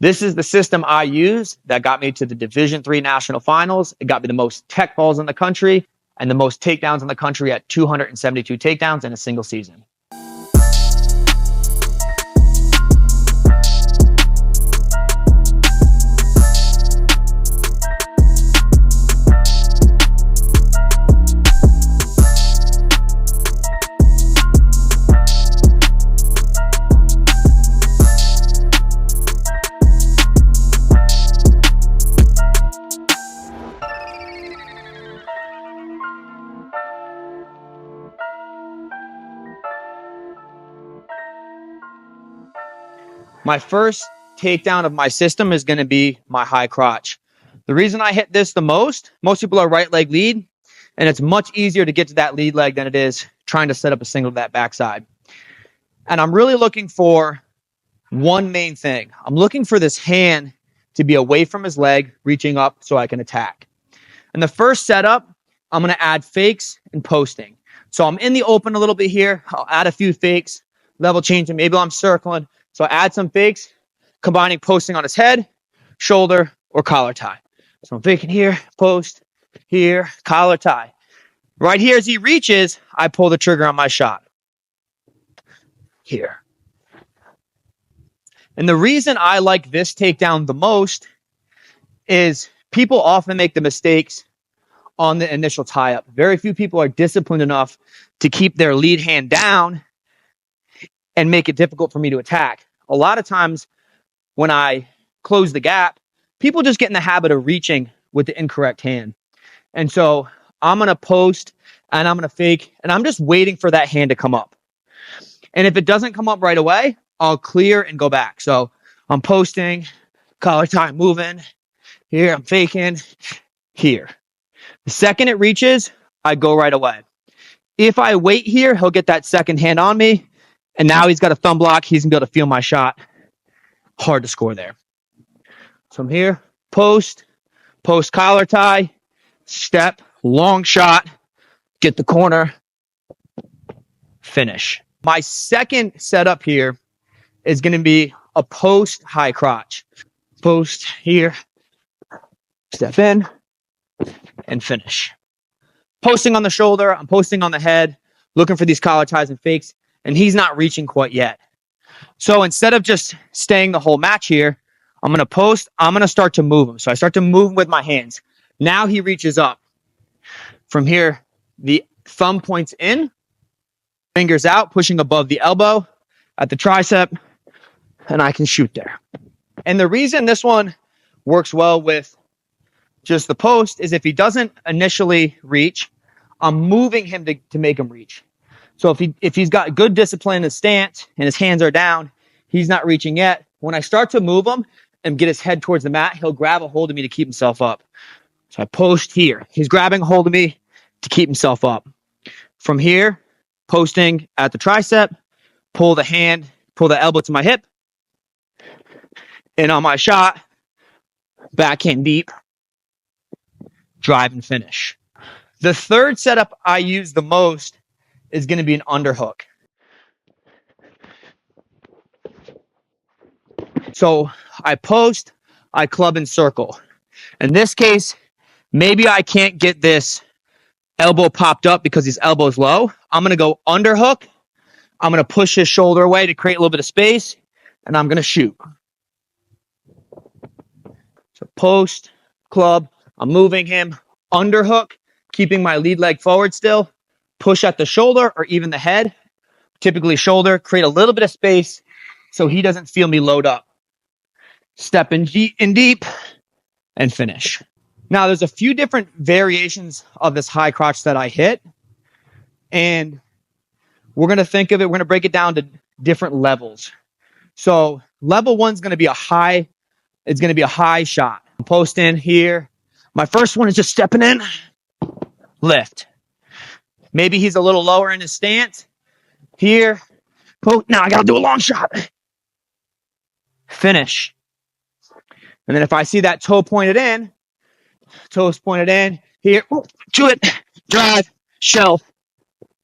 This is the system I use that got me to the Division III National Finals. It got me the most tech balls in the country and the most takedowns in the country at 272 takedowns in a single season. My first takedown of my system is going to be my high crotch. The reason I hit this the most people are right leg lead, and it's much easier to get to that lead leg than it is trying to set up a single to that backside. And I'm really looking for one main thing. I'm looking for this hand to be away from his leg, reaching up so I can attack. In the first setup, I'm going to add fakes and posting. So I'm in the open a little bit here. I'll add a few fakes, level changing. Maybe I'm circling. So I add some fakes, combining posting on his head, shoulder, or collar tie. So I'm faking here, post, here, collar tie. Right here as he reaches, I pull the trigger on my shot. Here. And the reason I like this takedown the most is people often make the mistakes on the initial tie-up. Very few people are disciplined enough to keep their lead hand down and make it difficult for me to attack. A lot of times when I close the gap, people just get in the habit of reaching with the incorrect hand. And so I'm going to post and I'm going to fake, and I'm just waiting for that hand to come up. And if it doesn't come up right away, I'll clear and go back. So I'm posting, collar tie, moving. Here, I'm faking. Here. The second it reaches, I go right away. If I wait here, he'll get that second hand on me. And now he's got a thumb block. He's going to be able to feel my shot. Hard to score there. So I'm here. Post collar tie, step, long shot, get the corner, finish. My second setup here is going to be a post high crotch. Post here, step in, and finish. Posting on the shoulder, I'm posting on the head, looking for these collar ties and fakes. And he's not reaching quite yet. So instead of just staying the whole match here, I'm going to post. I'm going to start to move him. So I start to move him with my hands. Now he reaches up. From here, the thumb points in, fingers out, pushing above the elbow at the tricep, and I can shoot there. And the reason this one works well with just the post is if he doesn't initially reach, I'm moving him to make him reach. So if he's got good discipline in his stance and his hands are down, he's not reaching yet. When I start to move him and get his head towards the mat, he'll grab a hold of me to keep himself up. So I post here. He's grabbing a hold of me to keep himself up. From here, posting at the tricep, pull the elbow to my hip. And on my shot, backhand deep, drive and finish. The third setup I use the most is going to be an underhook. So I post, I club and circle. In this case, maybe I can't get this elbow popped up because his elbow's low. I'm going to go underhook. I'm going to push his shoulder away to create a little bit of space, and I'm going to shoot. So post, club, I'm moving him, underhook, keeping my lead leg forward still. Push at the shoulder or even the head, typically shoulder, create a little bit of space so he doesn't feel me load up. Step in deep and finish. Now, there's a few different variations of this high crotch that I hit, and we're going to break it down to different levels. So level one's going to be a high shot. I'm posting here. My first one is just stepping in, lift. Maybe he's a little lower in his stance. Here. Now I got to do a long shot. Finish. And then if I see that toes pointed in, here, to it, drive, shelf,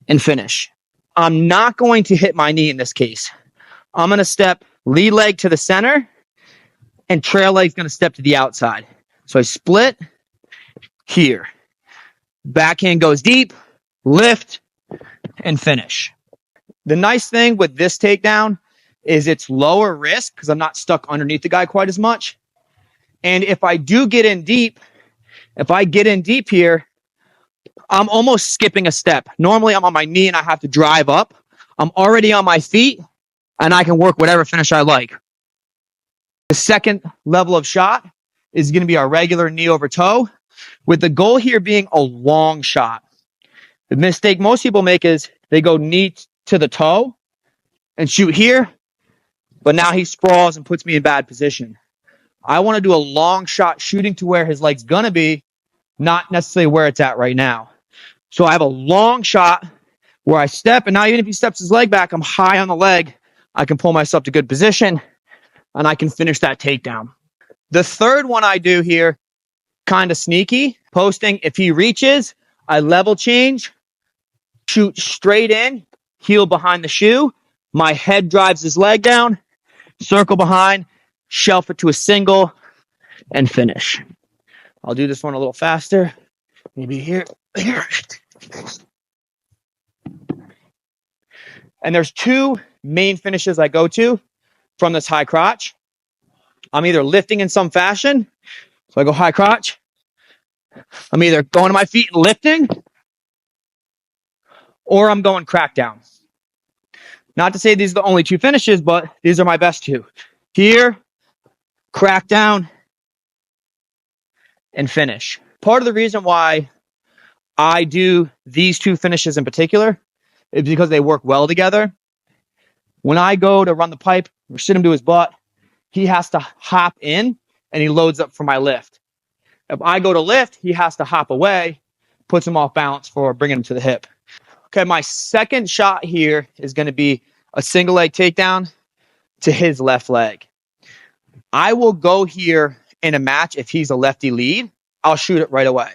and finish. I'm not going to hit my knee in this case. I'm going to step lead leg to the center, and trail leg's going to step to the outside. So I split here. Backhand goes deep, lift, and finish. The nice thing with this takedown is it's lower risk because I'm not stuck underneath the guy quite as much. And if I do get in deep, if I get in deep here, I'm almost skipping a step. Normally I'm on my knee and I have to drive up. I'm already on my feet and I can work whatever finish I like. The second level of shot is going to be our regular knee over toe, with the goal here being a long shot. The mistake most people make is they go knee to the toe and shoot here, but now he sprawls and puts me in bad position. I want to do a long shot shooting to where his leg's going to be, not necessarily where it's at right now. So I have a long shot where I step, and now even if he steps his leg back, I'm high on the leg. I can pull myself to good position, and I can finish that takedown. The third one I do here, kind of sneaky, posting. If he reaches, I level change, shoot straight in, heel behind the shoe. My head drives his leg down, circle behind, shelf it to a single, and finish. I'll do this one a little faster. Maybe here. And there's two main finishes I go to from this high crotch. I'm either lifting in some fashion. So I go high crotch. I'm either going to my feet and lifting, or I'm going crackdown. Not to say these are the only two finishes, but these are my best two. Here, crackdown, and finish. Part of the reason why I do these two finishes in particular is because they work well together. When I go to run the pipe or sit him to his butt, he has to hop in and he loads up for my lift. If I go to lift, he has to hop away, puts him off balance for bringing him to the hip. Okay, my second shot here is going to be a single leg takedown to his left leg. I will go here in a match if he's a lefty lead. I'll shoot it right away.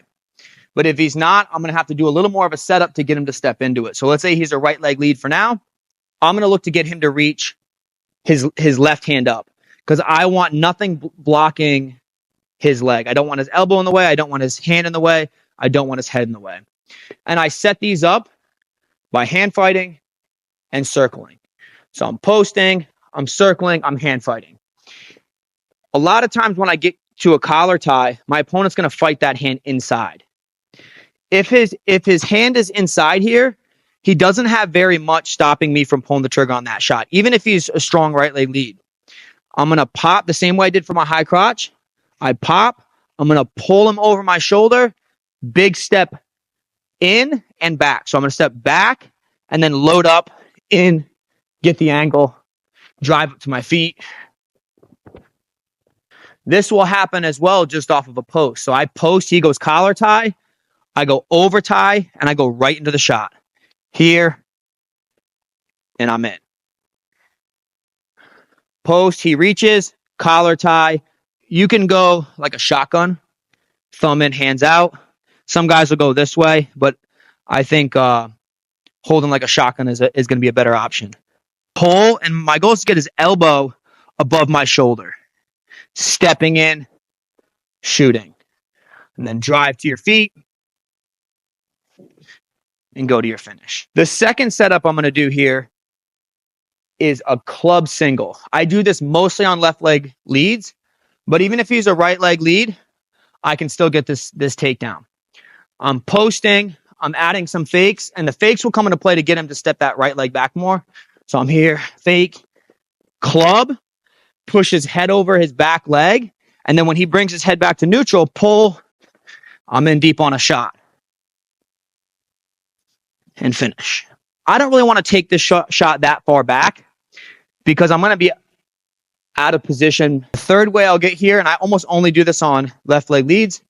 But if he's not, I'm going to have to do a little more of a setup to get him to step into it. So let's say he's a right leg lead for now. I'm going to look to get him to reach his left hand up because I want nothing blocking his leg. I don't want his elbow in the way. I don't want his hand in the way. I don't want his head in the way. And I set these up by hand fighting and circling. So I'm posting, I'm circling, I'm hand fighting. A lot of times when I get to a collar tie, my opponent's going to fight that hand inside. If his hand is inside here, he doesn't have very much stopping me from pulling the trigger on that shot, even if he's a strong right leg lead. I'm going to pop the same way I did for my high crotch. I pop. I'm going to pull him over my shoulder. Big step in and back. So I'm going to step back and then load up in, get the angle, drive up to my feet. This will happen as well just off of a post. So I post, he goes collar tie. I go over tie, and I go right into the shot. Here, and I'm in. Post, he reaches, collar tie. You can go like a shotgun, thumb in, hands out. Some guys will go this way, but I think holding like a shotgun is going to be a better option. Pull, and my goal is to get his elbow above my shoulder. Stepping in, shooting. And then drive to your feet and go to your finish. The second setup I'm going to do here is a club single. I do this mostly on left leg leads, but even if he's a right leg lead, I can still get this takedown. I'm posting, I'm adding some fakes, and the fakes will come into play to get him to step that right leg back more. So I'm here, fake, club, push his head over his back leg, and then when he brings his head back to neutral, pull, I'm in deep on a shot. And finish. I don't really want to take this shot that far back because I'm going to be out of position. The third way I'll get here, and I almost only do this on left leg leads,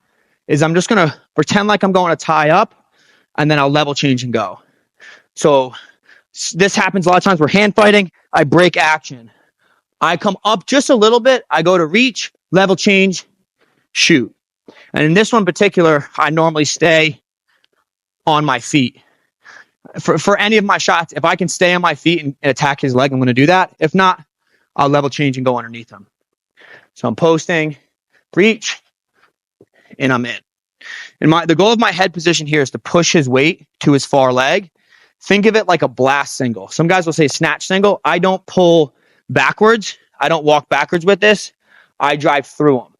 is I'm just going to pretend like I'm going to tie up, and then I'll level change and go. So this happens a lot of times. We're hand fighting. I break action. I come up just a little bit. I go to reach, level change, shoot. And in this one in particular, I normally stay on my feet. For any of my shots, if I can stay on my feet and attack his leg, I'm going to do that. If not, I'll level change and go underneath him. So I'm posting, reach, and I'm in. And the goal of my head position here is to push his weight to his far leg. Think of it like a blast single. Some guys will say snatch single. I don't pull backwards. I don't walk backwards with this. I drive through them.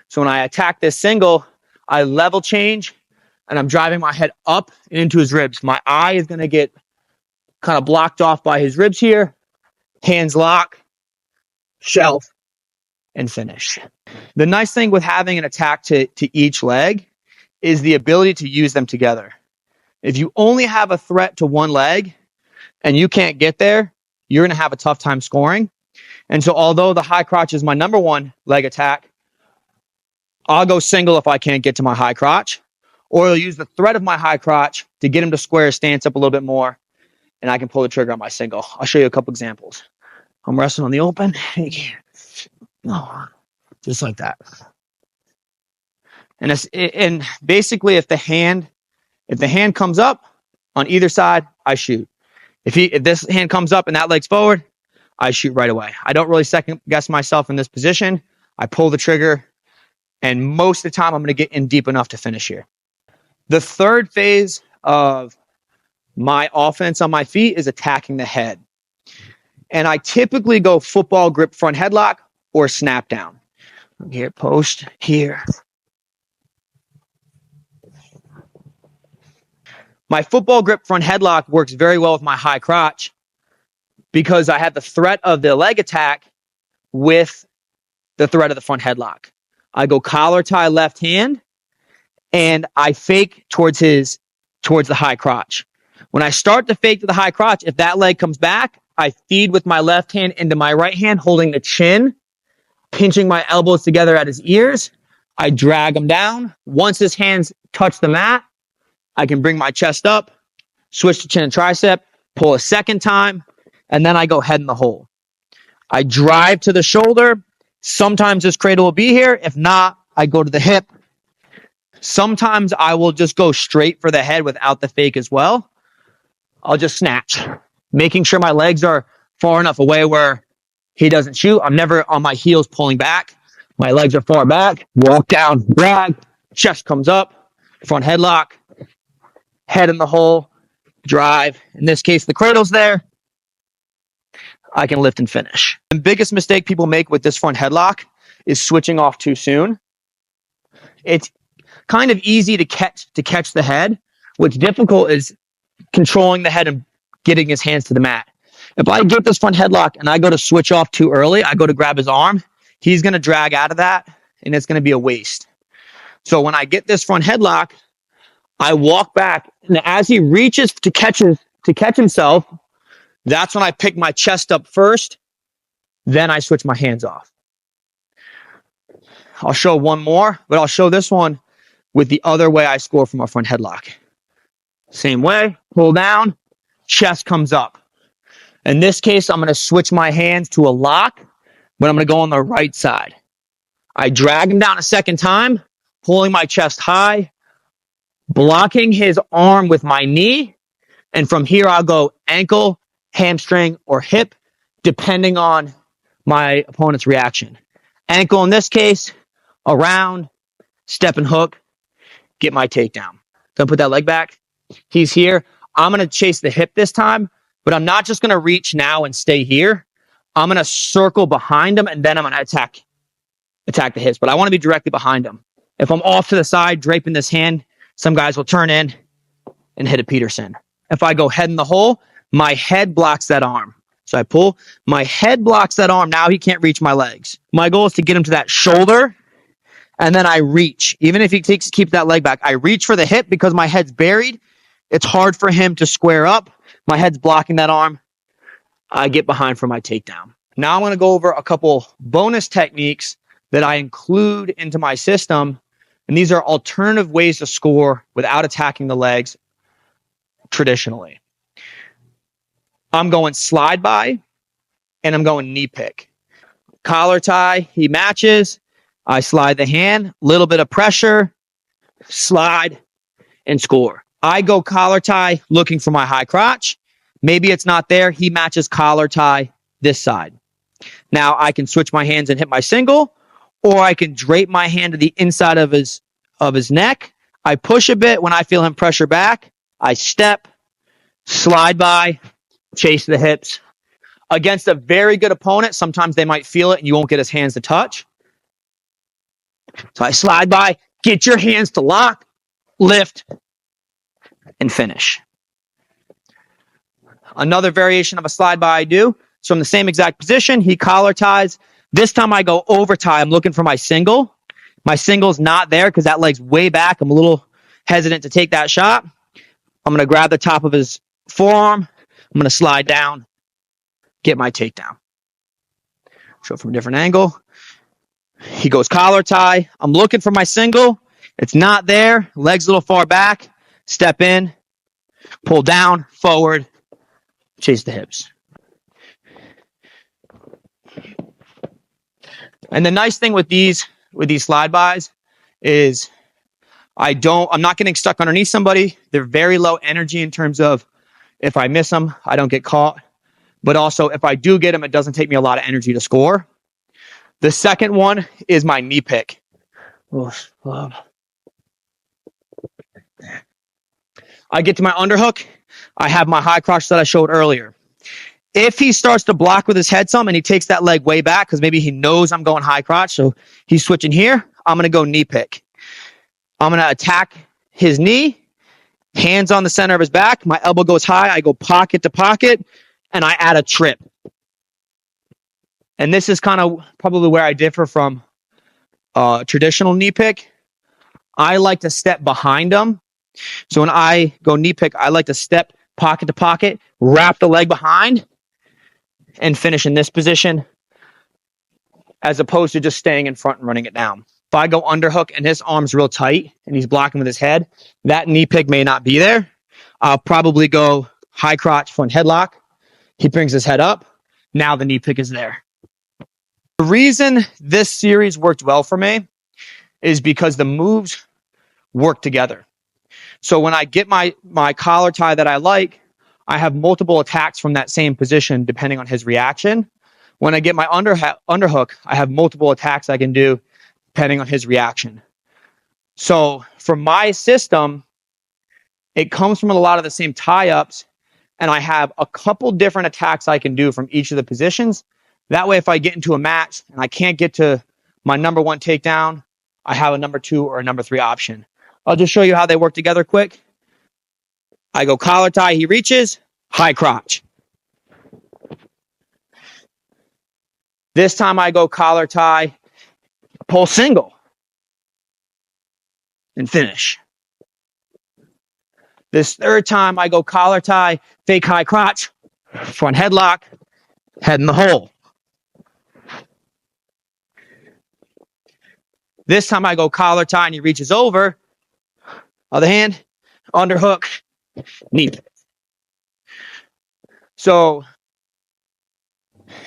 So when I attack this single, I level change, and I'm driving my head up and into his ribs. My eye is going to get kind of blocked off by his ribs here. Hands lock, shelf, and finish. The nice thing with having an attack to each leg is the ability to use them together. If you only have a threat to one leg and you can't get there, you're going to have a tough time scoring. And so although the high crotch is my number one leg attack, I'll go single if I can't get to my high crotch, or I'll use the threat of my high crotch to get him to square his stance up a little bit more, and I can pull the trigger on my single. I'll show you a couple examples. I'm resting on the open. Just like that. And basically, if the hand comes up on either side, I shoot. If this hand comes up and that leg's forward, I shoot right away. I don't really second guess myself in this position. I pull the trigger, and most of the time I'm going to get in deep enough to finish here. The third phase of my offense on my feet is attacking the head. And I typically go football grip front headlock or snap down. Here, post, here. My football grip front headlock works very well with my high crotch because I have the threat of the leg attack with the threat of the front headlock. I go collar tie left hand, and I fake towards the high crotch. When I start to fake to the high crotch, if that leg comes back, I feed with my left hand into my right hand, holding the chin, pinching my elbows together at his ears. I drag him down. Once his hands touch the mat, I can bring my chest up, switch to chin and tricep, pull a second time, and then I go head in the hole. I drive to the shoulder. Sometimes this cradle will be here. If not, I go to the hip. Sometimes I will just go straight for the head without the fake as well. I'll just snatch, making sure my legs are far enough away where he doesn't shoot. I'm never on my heels pulling back. My legs are far back. Walk down, drag, chest comes up, front headlock, head in the hole, drive. In this case, the cradle's there. I can lift and finish. The biggest mistake people make with this front headlock is switching off too soon. It's kind of easy to catch the head. What's difficult is controlling the head and getting his hands to the mat. If I get this front headlock and I go to switch off too early, I go to grab his arm, he's going to drag out of that, and it's going to be a waste. So when I get this front headlock, I walk back, and as he reaches to catch himself, that's when I pick my chest up first. Then I switch my hands off. I'll show one more, but I'll show this one with the other way I score from a front headlock. Same way, pull down, chest comes up. In this case, I'm going to switch my hands to a lock, but I'm going to go on the right side. I drag him down a second time, pulling my chest high, blocking his arm with my knee, and from here I'll go ankle, hamstring, or hip, depending on my opponent's reaction. Ankle in this case, around, step and hook, get my takedown. Don't put that leg back. He's here. I'm going to chase the hip this time, but I'm not just going to reach now and stay here. I'm going to circle behind him, and then I'm going to attack the hips, but I want to be directly behind him. If I'm off to the side, draping this hand, some guys will turn in and hit a Peterson. If I go head in the hole, my head blocks that arm. So I pull, my head blocks that arm. Now he can't reach my legs. My goal is to get him to that shoulder, and then I reach. Even if he keeps that leg back, I reach for the hip because my head's buried. It's hard for him to square up. My head's blocking that arm. I get behind for my takedown. Now I'm going to go over a couple bonus techniques that I include into my system. And these are alternative ways to score without attacking the legs traditionally. I'm going slide by, and I'm going knee pick. Collar tie, he matches. I slide the hand, little bit of pressure, slide, and score. I go collar tie looking for my high crotch. Maybe it's not there. He matches collar tie this side. Now I can switch my hands and hit my single, or I can drape my hand to the inside of his neck. I push a bit. When I feel him pressure back, I step, slide by, chase the hips. Against a very good opponent, sometimes they might feel it and you won't get his hands to touch. So I slide by, get your hands to lock, lift, and finish. Another variation of a slide by I do. So in the same exact position, he collar ties. This time I go over tie. I'm looking for my single. My single's not there because that leg's way back. I'm a little hesitant to take that shot. I'm going to grab the top of his forearm. I'm going to slide down, get my takedown. Show it from a different angle. He goes collar tie. I'm looking for my single. It's not there. Legs a little far back. Step in, pull down, forward, chase the hips. And the nice thing with these slide bys is I'm not getting stuck underneath somebody. They're very low energy in terms of if I miss them, I don't get caught. But also if I do get them, it doesn't take me a lot of energy to score. The second one is my knee pick. I get to my underhook. I have my high crotch that I showed earlier. If he starts to block with his head some and he takes that leg way back because maybe he knows I'm going high crotch, so he's switching here, I'm going to go knee pick. I'm going to attack his knee, hands on the center of his back. My elbow goes high. I go pocket to pocket, and I add a trip. And this is kind of probably where I differ from traditional knee pick. I like to step behind him. So when I go knee pick, I like to step pocket to pocket, wrap the leg behind, and finish in this position as opposed to just staying in front and running it down. If I go underhook and his arm's real tight and he's blocking with his head, that knee pick may not be there. I'll probably go high crotch front headlock. He brings his head up. Now the knee pick is there. The reason this series worked well for me is because the moves work together. So when I get my collar tie that I like, I have multiple attacks from that same position depending on his reaction. When I get my underhook, I have multiple attacks I can do depending on his reaction. So for my system, it comes from a lot of the same tie-ups, and I have a couple different attacks I can do from each of the positions. That way, if I get into a match and I can't get to my number one takedown, I have a number two or a number three option. I'll just show you how they work together quick. I go collar tie, he reaches, high crotch. This time I go collar tie, pull single, and finish. This third time I go collar tie, fake high crotch, front headlock, head in the hole. This time I go collar tie and he reaches over. Other hand, underhook, knee pick. So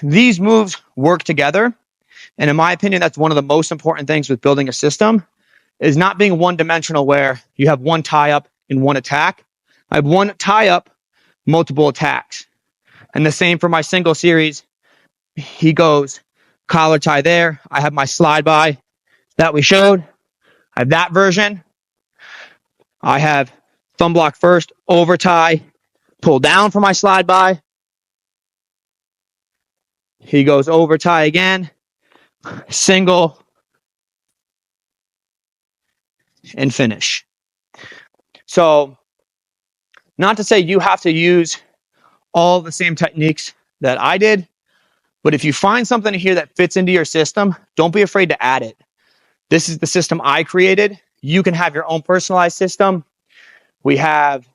these moves work together. And in my opinion, that's one of the most important things with building a system is not being one-dimensional where you have one tie-up in one attack. I have one tie-up, multiple attacks. And the same for my single series. He goes collar tie there. I have my slide by that we showed. I have that version. I have thumb block first, over tie, pull down for my slide by. He goes over tie again, single, and finish. So, not to say you have to use all the same techniques that I did, but if you find something here that fits into your system, don't be afraid to add it. This is the system I created. You can have your own personalized system. We have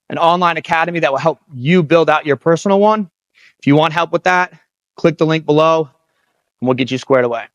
an online academy that will help you build out your personal one. If you want help with that, click the link below and we'll get you squared away.